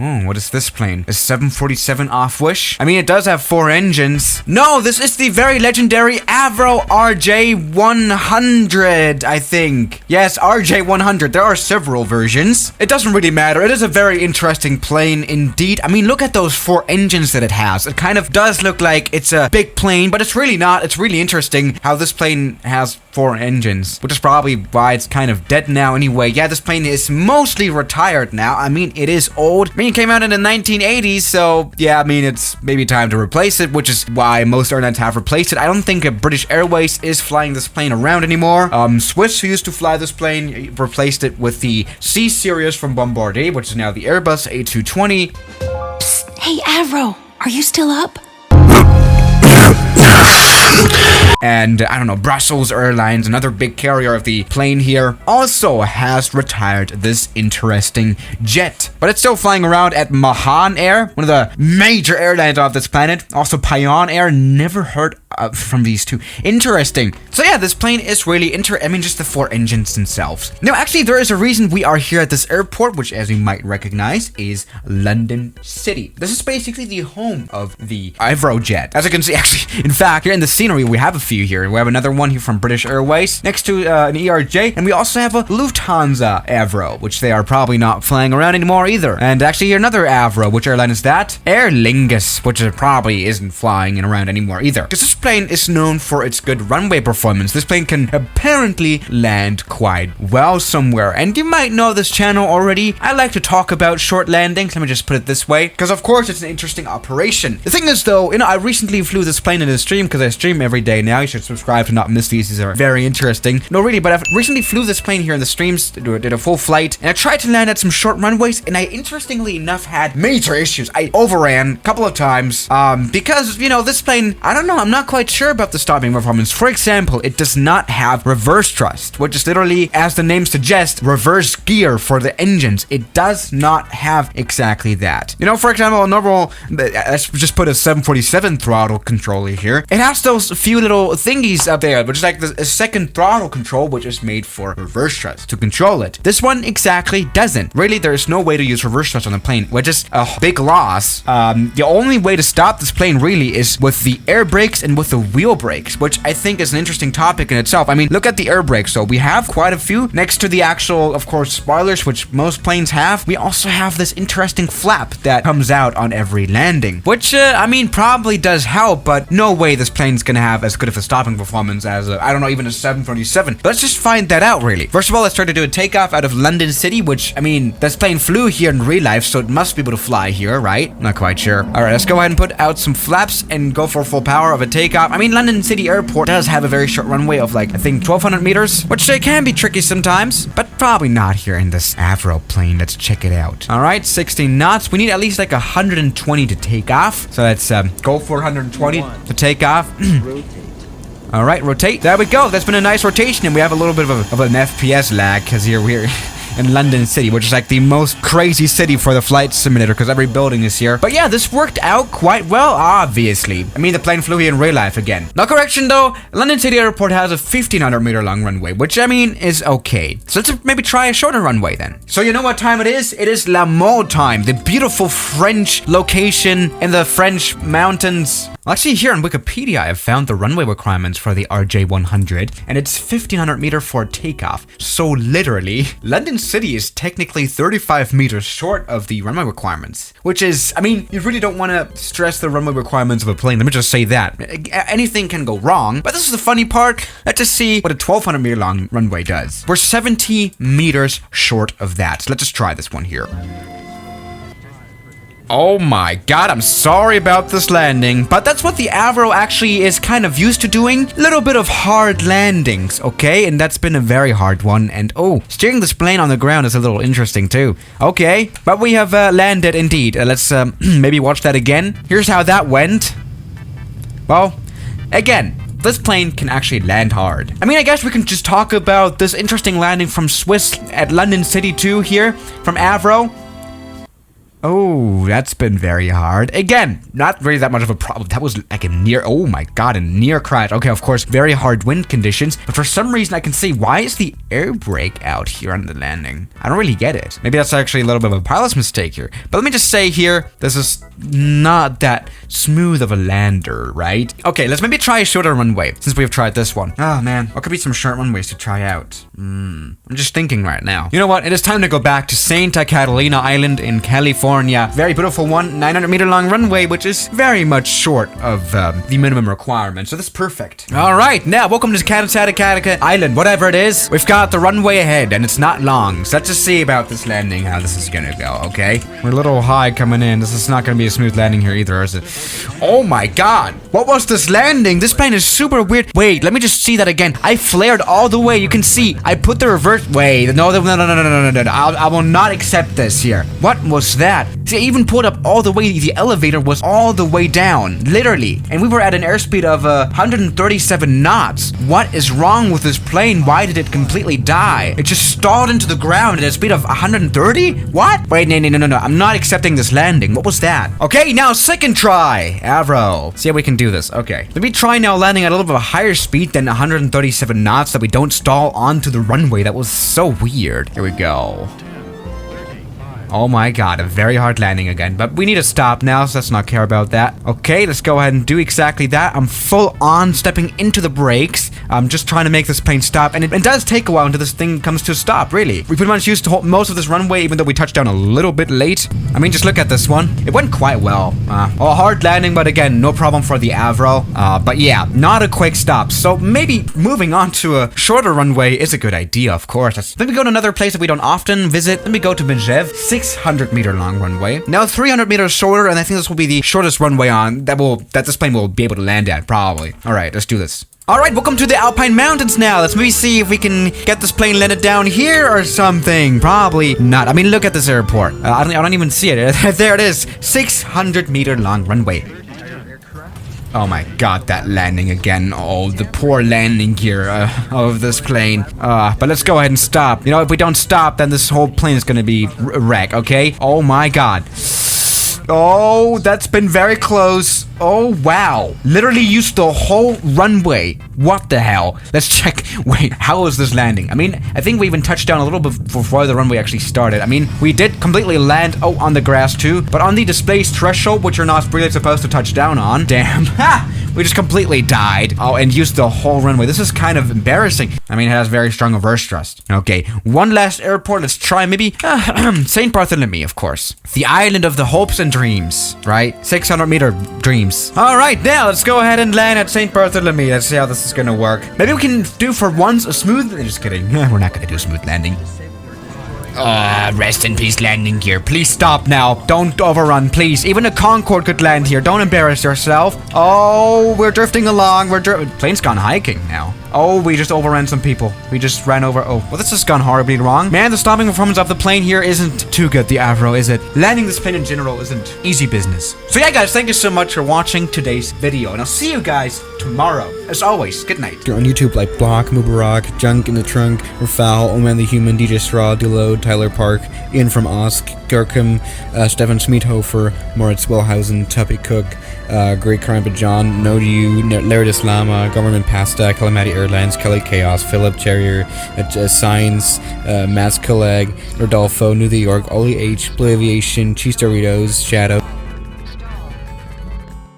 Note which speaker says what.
Speaker 1: Oh, what is this plane? A 747 off-wish? I mean, it does have 4 engines. No, this is the very legendary AVRO RJ100, I think. Yes, RJ100. There are several versions. It doesn't really matter. It is a very interesting plane indeed. I mean, look at those 4 engines that it has. It kind of does look like it's a big plane, but it's really not. It's really interesting how this plane has 4 engines, which is probably why it's kind of dead now anyway. Yeah, this plane is mostly retired now. I mean, it is old. I mean, it came out in the 1980s, so yeah, I mean, it's maybe time to replace it, which is why most airlines have replaced it. I don't think British Airways is flying this plane around anymore. Swiss, who used to fly this plane, replaced it with the C series from Bombardier, which is now the Airbus A220.
Speaker 2: Psst, hey, AVRO, are you still up?
Speaker 1: And I don't know, Brussels Airlines, another big carrier of the plane here, also has retired this interesting jet. But it's still flying around at Mahan Air, one of the major airlines of this planet. Also Payan Air, never heard from these two. Interesting. So yeah, this plane is really I mean, just the 4 engines themselves. Now, actually, there is a reason we are here at this airport, which, as you might recognize, is London City. This is basically the home of the AVRO jet. As you can see, actually, in fact, here in the scenery, we have a few here. We have another one here from British Airways, next to an ERJ, and we also have a Lufthansa AVRO, which they are probably not flying around anymore either. And actually, here another AVRO. Which airline is that? Aer Lingus, which probably isn't flying around anymore either. Because this plane is known for its good runway performance. This plane can apparently land quite well somewhere. And you might know this channel already. I like to talk about short landings. Let me just put it this way, because of course it's an interesting operation. The thing is though, you know, I recently flew this plane in a stream because I stream every day now. You should subscribe to not miss these. These are very interesting. No, really, but I recently flew this plane here in the streams, did a full flight, and I tried to land at some short runways, and I, interestingly enough, had major issues. I overran a couple of times, because, you know, this plane, I don't know, I'm not quite sure about the stopping performance. For example, it does not have reverse thrust, which is literally, as the name suggests, reverse gear for the engines. It does not have exactly that. You know, for example, a normal, let's just put a 747 throttle controller here. It has those few little thingies up there, which is like a second throttle control, which is made for reverse thrust to control it. This one exactly doesn't. Really, there's no way to use reverse thrust on the plane, which is a big loss. The only way to stop this plane really is with the air brakes and with the wheel brakes, which I think is an interesting topic in itself. I mean, look at the air brakes. So we have quite a few next to the actual, of course, spoilers, which most planes have. We also have this interesting flap that comes out on every landing, which, I mean, probably does help, but no way this plane's gonna have as good of a stopping performance as I don't know, even a 747. But let's just find that out, really. First of all, let's try to do a takeoff out of London City, which, I mean, this plane flew here in real life, so it must be able to fly here, right? Not quite sure. All right, let's go ahead and put out some flaps and go for full power of a takeoff. I mean, London City Airport does have a very short runway of, like, I think 1,200 meters, which can be tricky sometimes, but probably not here in this AVRO plane. Let's check it out. All right, 16 knots. We need at least like 120 to take off. So let's go for 120 to take off. All right, rotate. There we go. That's been a nice rotation, and we have a little bit of an FPS lag because here we're in London City, which is like the most crazy city for the flight simulator because every building is here. But yeah, this worked out quite well, obviously. I mean, the plane flew here in real life again. No correction though, London City Airport has a 1,500 meter long runway, which I mean is okay. So let's maybe try a shorter runway then. So you know what time it is? It is La Mode time, the beautiful French location in the French mountains. Well, actually, here on Wikipedia, I've found the runway requirements for the RJ100, and it's 1,500 meter for takeoff. So literally, London City is technically 35 meters short of the runway requirements, which is, I mean, you really don't want to stress the runway requirements of a plane. Let me just say that. Anything can go wrong, but this is the funny part. Let's just see what a 1,200 meter long runway does. We're 70 meters short of that. So let's just try this one here. Oh my god, I'm sorry about this landing, but that's what the AVRO actually is kind of used to doing. Little bit of hard landings, okay? And that's been a very hard one. And oh, steering this plane on the ground is a little interesting too. Okay, but we have landed indeed. Let's maybe watch that again. Here's how that went. Well, again, this plane can actually land hard. I mean, I guess we can just talk about this interesting landing from Swiss at London City too here from AVRO. Oh, that's been very hard. Again, not really that much of a problem. That was like a near, oh my god, a near crash. Okay, of course, very hard wind conditions, but for some reason I can see, why is the air brake out here on the landing? I don't really get it. Maybe that's actually a little bit of a pilot's mistake here. But let me just say here, this is not that smooth of a lander, right? Okay, let's maybe try a shorter runway, since we've tried this one. Oh man, what could be some short runways to try out? I'm just thinking right now. You know what? It is time to go back to Santa Catalina Island in California. Very beautiful one, 900-meter long runway, which is very much short of the minimum requirement. So that's perfect. All right, now welcome to Santa Catalina Island, whatever it is. We've got the runway ahead, and it's not long. So let's just see about this landing, how this is gonna go. Okay, we're a little high coming in. This is not gonna be a smooth landing here either, is it? Oh my god, what was this landing? This plane is super weird. Wait, let me just see that again. I flared all the way. You can see I put the reverse. Wait, no, I will not accept this here. What was that? See, I even pulled up all the way. The elevator was all the way down, literally, and we were at an airspeed of 137 knots. What is wrong with this plane? Why did it completely die? It just stalled into the ground at a speed of 130? What? Wait, no. I'm not accepting this landing. What was that? Okay, now second try. AVRO. See how we can do this. Okay. Let me try now landing at a little bit of a higher speed than 137 knots, that we don't stall onto the runway. That was so weird. Here we go. Oh my god, a very hard landing again, but we need to stop now, so let's not care about that. Okay, let's go ahead and do exactly that. I'm full on stepping into the brakes. I'm just trying to make this plane stop, and it does take a while until this thing comes to a stop, really. We pretty much used to hold most of this runway, even though we touched down a little bit late. I mean, just look at this one. It went quite well. A hard landing, but again, no problem for the AVRO. But yeah, not a quick stop, so maybe moving on to a shorter runway is a good idea, of course. Let me go to another place that we don't often visit. Let me go to Medvedev. 600-meter long runway. Now 300 meters shorter, and I think this will be the shortest runway on that this plane will be able to land at, probably. All right, let's do this. All right, welcome to the Alpine Mountains now. Let's maybe see if we can get this plane landed down here or something. Probably not. I mean, look at this airport. I don't even see it. There it is. 600-meter long runway. Oh my god, that landing again. Oh, the poor landing gear of this plane. But let's go ahead and stop. You know, if we don't stop, then this whole plane is gonna be a wreck, okay? Oh my god. Oh, that's been very close. Oh, wow. Literally used the whole runway. What the hell? Let's check. Wait, how was this landing? I mean, I think we even touched down a little bit before the runway actually started. I mean, we did completely land, on the grass too, but on the displaced threshold, which you're not really supposed to touch down on. Damn. Ha! We just completely died. Oh, and used the whole runway. This is kind of embarrassing. I mean, it has very strong reverse thrust. Okay, one last airport. Let's try maybe St. Bartholomew, of course. The island of the hopes and dreams, right? 600-meter dreams. All right, now let's go ahead and land at St. Bartholomew. Let's see how this is gonna work. Maybe we can do for once a smooth. Just kidding. We're not gonna do a smooth landing. Rest in peace, landing gear. Please stop now. Don't overrun, please. Even a Concorde could land here. Don't embarrass yourself. Oh, we're drifting along. Plane's gone hiking now. Oh, we just overran some people. We just ran over. Oh, well, this has gone horribly wrong. Man, the stopping performance of the plane here isn't too good, the AVRO, is it? Landing this plane in general isn't easy business. So yeah, guys, thank you so much for watching today's video, and I'll see you guys tomorrow. As always, good night.
Speaker 3: On YouTube like Block, Mubarak, Junk in the Trunk, Rafal, Oman the Human, DJ Straw, Deload, Tyler Park, Ian from Osk, Gurkham, Stefan Smeethofer, Moritz Wellhausen, Tuppy Cook, Great Karamba John, No to You, Laird Islama, Government Pasta, Calamity Airlines, Kelly Chaos, Philip Cherrier, Signs, Maz Kaleg, Rodolfo, New York, Ollie H, Blue Aviation, Cheese Doritos, Shadow.